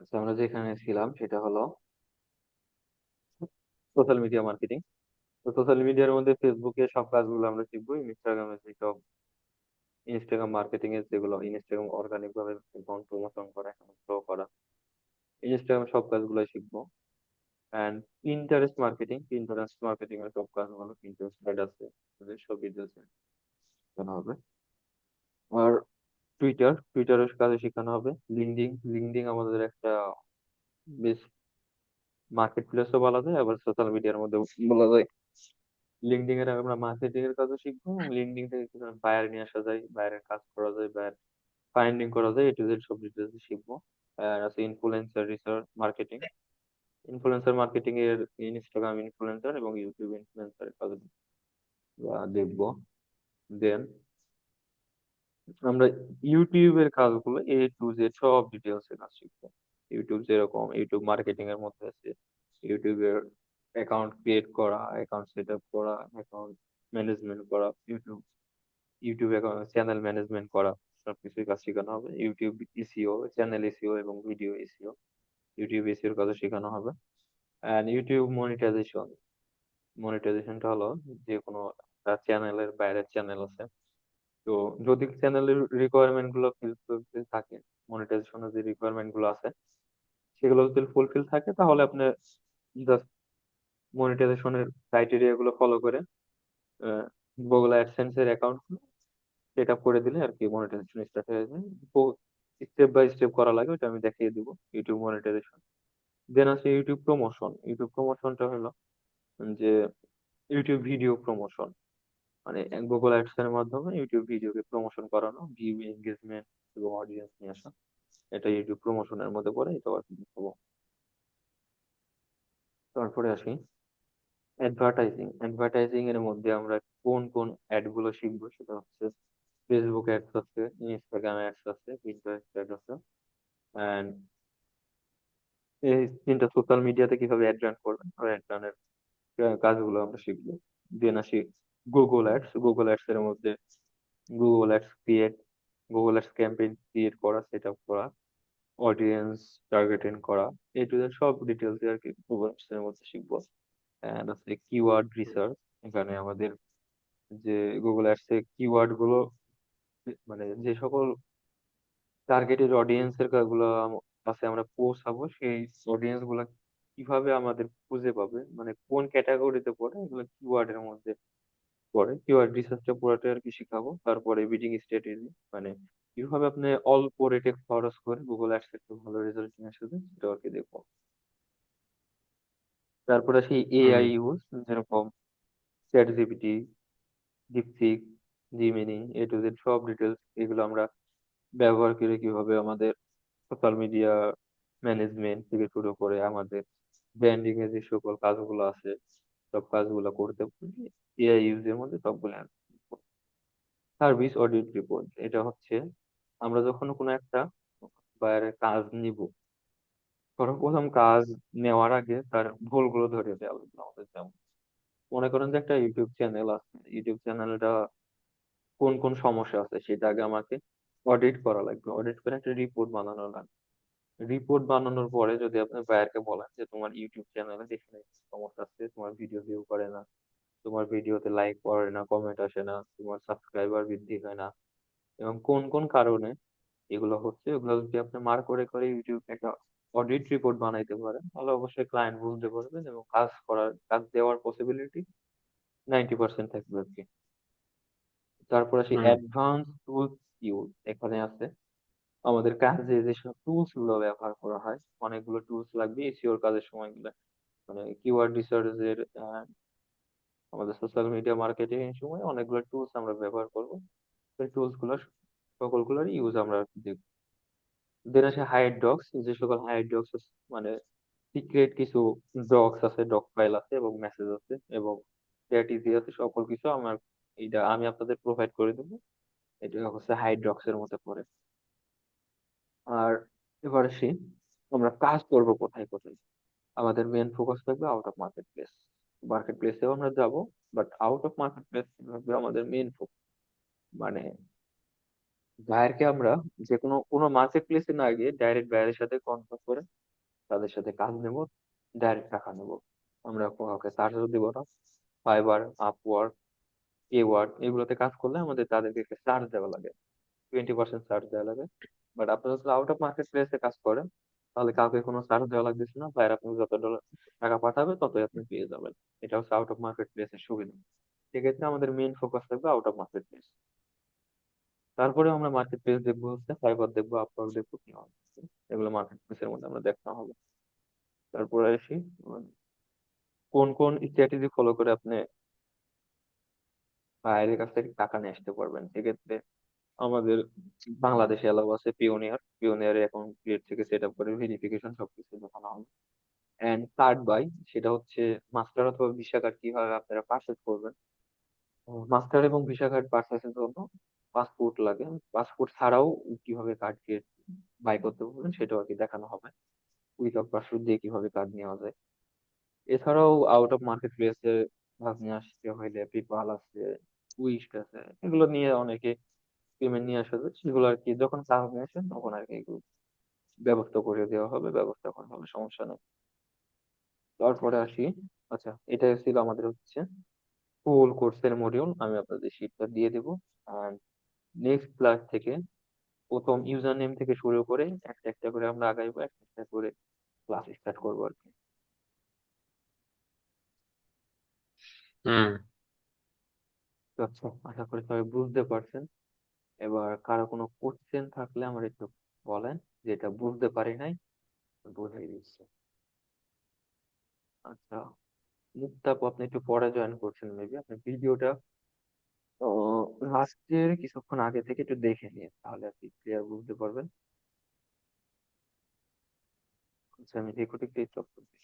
আচ্ছা, আমরা যেখানে ছিলাম সেটা হলো সোশ্যাল মিডিয়া মার্কেটিং। তো সোশ্যাল মিডিয়ার মধ্যে ফেসবুকে সব কাজগুলো আমরা শিখবো, ইনস্টাগ্রামে যেসব ইনস্টাগ্রাম মার্কেটিং এর যেগুলো ইনস্টাগ্রাম অর্গানিক ভাবে অ্যাকাউন্ট প্রমোশন করা, অ্যাকাউন্ট গ্রো করা, ইনস্টাগ্রাম সব কাজগুলো শিখবো। অ্যান্ড পিন্টারেস্ট মার্কেটিং এর সব কাজগুলো, পিন্টারেস্ট অ্যাড আছে ওদের সব ডিটেলস শেখানো হবে। আর টুইটারের কাজে শেখানো হবে। লিঙ্কডিন আমাদের একটা বেশ মার্কেট প্লেসও বলা যায়, আবার সোশ্যাল মিডিয়ার মধ্যে বলা যায়। লিঙ্কডিন এর আমরা মার্কেটিং এর কাজও শিখবো, এবং লিঙ্কডিন থেকে বায়ার নিয়ে আসা যায়, বায়ারের কাজ করা যায়, বায়ার ফাইন্ডিং করা যায়, এ টু জেড সব ডিটেলস শিখবো। আর আছে influencer research marketing. Influencer marketing এর ইনস্টাগ্রাম ইনফ্লুয়েন্সার এবং ইউটিউব ইনফ্লুয়েন্সার কাজ দেখবো। দেন আমরা ইউটিউবের কাজগুলো A to Z সব ডিটেলস এর কাজ শিখবো। ইউটিউব যেরকম ইউটিউব মার্কেটিং এর মধ্যে আছে ইউটিউবের অ্যাকাউন্ট ক্রিয়েট করা, অ্যাকাউন্ট সেট আপ করা, অ্যাকাউন্ট ম্যানেজমেন্ট করা, ইউটিউব অ্যাকাউন্ট চ্যানেল ম্যানেজমেন্ট করা, সবকিছুই কাজ শেখানো হবে। ইউটিউব এসইও, চ্যানেল এসইও এবং ভিডিও এসইও, ইউটিউব এসইও এর কাজও শেখানো হবে। এন্ড ইউটিউব মনিটাইজেশনটা হলো যে কোনো চ্যানেলের বাইরের চ্যানেল আছে, তো যদি চ্যানেলের রিকোয়ারমেন্ট গুলো ফিল থাকে, মনিটাইজেশনের যে রিকোয়ারমেন্ট গুলো আছে সেগুলো যদি ফুলফিল থাকে, তাহলে আপনি জাস্ট মনিটাইজেশনের ক্রাইটেরিয়া গুলো ফলো করে গুগল অ্যাডসেন্স এর অ্যাকাউন্ট সেট আপ করে দিলে আর কি মনিটাইজেশন স্টার্ট হয়ে যায়। তো স্টেপ বাই স্টেপ করা লাগে, ওটা আমি দেখিয়ে দিব। ইউটিউব মনিটাইজেশন, দেন আছে ইউটিউব প্রমোশন। ইউটিউব প্রমোশনটা হলো যে ইউটিউব ভিডিও প্রমোশন, মানে গুগল অ্যাডস এর মাধ্যমে ইউটিউব ভিডিওকে প্রমোশন করানো, ভিউ এঙ্গেজমেন্ট এবং অডিয়েন্স নিয়ে আসা, এটা ইউটিউব প্রমোশনের মধ্যে পড়ে, এটা আর কি দেখাবো। তারপরে আসি অ্যাডভার্টাইজিং। অ্যাডভার্টাইজিং এর মধ্যে আমরা কোন কোন অ্যাড গুলো শিখবো, সেটা হচ্ছে ফেসবুক অ্যাডস আছে, ইনস্টাগ্রাম অ্যাডস আছে, পিন্টারেস্ট অ্যাড আছে, এন্ড এই তিনটা সোশ্যাল মিডিয়াতে কিভাবে অ্যাড রান করবেন আর অ্যাড রানের কাজগুলো আমরা শিখবো। দেন আসি গুগল অ্যাডস। গুগল অ্যাডস এর মধ্যে Google ads create, Google ads campaign create করা, সেট আপ করা, অডিয়েন্স টার্গেটিং করা, এই টু সব ডিটেলস আর কি গুগল অ্যাডস এর মধ্যে শিখবো। এন্ড আছে কিওয়ার্ড রিসার্চ। এখানে আমাদের যে গুগল অ্যাডস এর কিওয়ার্ড গুলো, মানে যে সকল টার্গেটেড অডিয়েন্স এর গুলো কাছে আমরা পৌঁছাবো, সেই অডিয়েন্স গুলা কিভাবে আমাদের খুঁজে পাবে, মানে কোন ক্যাটাগরিতে পড়ে, এগুলো কিওয়ার্ড এর মধ্যে পড়ে। কিওয়ার্ড রিসার্চটা পুরোটা আর কি শিখাবো। তারপরে বিডিং স্ট্র্যাটেজি, মানে কিভাবে আপনি অল্প রেটে খরচ করে গুগল অ্যাডস একটা ভালো রেজাল্ট নিয়ে আসবে, সেটা আর কি দেখবো। তারপরে সেই হুম। এআই ইউজ, যেরকম chat GPT, DeepSeek, Gemini, A to Z সব ডিটেলস, এগুলো আমরা ব্যবহার করে কিভাবে আমাদের সোশ্যাল মিডিয়া ম্যানেজমেন্ট থেকে শুরু করে আমাদের ব্র্যান্ডিং এর যে সকল কাজগুলো আছে, সব কাজগুলো করতে পারি এআই ইউজ এর মধ্যে সবগুলো। সার্ভিস অডিট রিপোর্ট, এটা হচ্ছে আমরা যখন কোনো একটা বাইরে কাজ নিব, সর্বপ্রথম কাজ নেওয়ার আগে তার ভুলগুলো ধরে দেওয়া লাগবে আমাদের। যেমন মনে করেন যে একটা ইউটিউব চ্যানেল আছে, ইউটিউব চ্যানেলটা কোন কোন সমস্যা আছে সেটা আগে আমাকে অডিট করা লাগবে, অডিট করে একটা রিপোর্ট বানানো লাগবে। রিপোর্ট বানানোর পরে যদি আপনি বায়ারকে বলেন যে তোমার ইউটিউব চ্যানেলে যেখানে সমস্যা আছে, তোমার ভিডিও ভিউ করে না, তোমার ভিডিওতে লাইক পড়ে না, কমেন্ট আসে না, তোমার সাবস্ক্রাইবার বৃদ্ধি হয় না, এবং কোন কোন কারণে এগুলো হচ্ছে, এগুলো যদি আপনি মার্ক করে করে ইউটিউব একটা অডিট রিপোর্ট বানাইতে পারেন, তাহলে অবশ্যই ক্লায়েন্ট বুঝতে পারবেন এবং কাজ দেওয়ার পসিবিলিটি 90% থাকবে আর কি। তারপর আসি হুম। Advance tools use. এখানে আছে আমাদের কাজে যেসব টুলস গুলো ব্যবহার করা হয়, অনেকগুলো টুলস লাগবে এসইওর কাজের সময় গুলো, মানে কিওয়ার্ড রিসার্চ এর আমাদের সোশ্যাল মিডিয়া মার্কেটিং এর সময় অনেকগুলো টুলস আমরা ব্যবহার করব। সেই টুলস গুলো সকলগুলোর ইউজ আমরা দেখব। দেন আসে হাইড ডক্স। যে সকল হাইড ডক্স মানে সিক্রেট কিছু ডক্স আছে, ডক ফাইল আছে এবং মেসেজ আছে এবং চ্যাট ইজি আছে, সকল কিছু আমার এইটা আমি আপনাদের প্রোভাইড করে দেবো। এটা হচ্ছে হাইড ডক্স এর মধ্যে পড়ে। আর এবার আসি আমরা কাজ করব কোথায় কোথায়। আমাদের মেন ফোকাস থাকবে out of market place. Market প্লেসেও আমরা যাব, but out of market place থাকবে আমাদের মেন ফোকাস। মানে বায়ারকে আমরা যে কোনো কোনো মার্কেট প্লেসে না গিয়ে ডাইরেক্ট বায়ারের সাথে কন্ট্যাক্ট করে তাদের সাথে কাজ নেব, ডাইরেক্ট টাকা নেব। আমরা কাউকে চার্জও দিব না। ফাইবার, আপওয়ার্ক, এ ওয়ার্ক এগুলোতে কাজ করলে আমাদের তাদেরকে একটা চার্জ দেওয়া লাগে, 20% চার্জ দেওয়া লাগে। বাট আপনি যদি আউট অফ মার্কেট প্লেসে কাজ করেন, তাহলে কাউকে কোনো চার্জ দেওয়া লাগতেছে না, বাইরে আপনি যত ডলার টাকা পাঠাবে ততই আপনি পেয়ে যাবেন। এটা হচ্ছে আউট অফ মার্কেট প্লেসের সুবিধা। সেক্ষেত্রে আমাদের মেইন ফোকাস থাকবে আউট অফ মার্কেট প্লেস। তারপরে আমরা মার্কেট প্লেস দেখবো, হচ্ছে ফাইবার দেখবো, আপওয়ার্ক দেখবো, কি হয় এগুলো মার্কেট প্লেসের মধ্যে আমরা দেখতে হবে। তারপরে আসি কোন কোন স্ট্র্যাটেজি ফলো করে আপনি বাইরের কাছ থেকে টাকা নিয়ে আসতে পারবেন। সেক্ষেত্রে আমাদের বাংলাদেশে এলাও আছে পিওনিয়ার, পিওনিয়ারে অ্যাকাউন্ট ক্রিয়েট থেকে সেট আপ করে ভেরিফিকেশন সবকিছু দেখানো হবে। এন্ড কার্ড বাই, সেটা হচ্ছে মাস্টার অথবা ভিসা কার্ড কিভাবে আপনারা পারচেজ করবেন। মাস্টার এবং ভিসা কার্ড পারচেজের জন্য পাসপোর্ট লাগে, পাসপোর্ট ছাড়াও কিভাবে কার্ড ক্রিয়েট বাই করতে পারবেন সেটাও আর কি দেখানো হবে। উইদাউট পাসপোর্ট দিয়ে কিভাবে কার্ড নেওয়া যায়। এছাড়াও আউট অফ মার্কেট প্লেসে কাজ নিয়ে আসতে হইলে পেপাল আছে, উইশ আছে, এগুলো নিয়ে অনেকে পেমেন্ট নিয়ে আসা যায়, সেগুলো আর কি যখন কাজ নিয়ে আসেন তখন আর কি এগুলো ব্যবস্থা করে দেওয়া হবে, ব্যবস্থা করা হবে, সমস্যা নেই। তারপরে আসি, আচ্ছা এটা ছিল আমাদের হচ্ছে ফুল কোর্সের মডিউল, আমি আপনাদের শীটটা দিয়ে দেবো। আর নেক্সট ক্লাস থেকে প্রথম ইউজার নেম থেকে শুরু করে একটা একটা করে আমরা আগাইবো, একটা একটা করে ক্লাস স্টার্ট করবো আর কি। হুম। তো আচ্ছা, আশা করি সবাই বুঝতে পারছেন। এবার কারো কোনো কোশ্চেন থাকলে আমার একটু বলেন, যেটা বুঝতে পারি নাই বুঝাই দিচ্ছি। আচ্ছা, মুক্তা আপু, আপনি একটু পরে জয়েন করছেন, মেবি আপনি ভিডিওটা লাস্টের কিছুক্ষণ আগে থেকে একটু দেখে নিন, তাহলে আপনি ক্লিয়ার বুঝতে পারবেন। আচ্ছা, আমি রেকর্ডিংটা স্টপ করছি।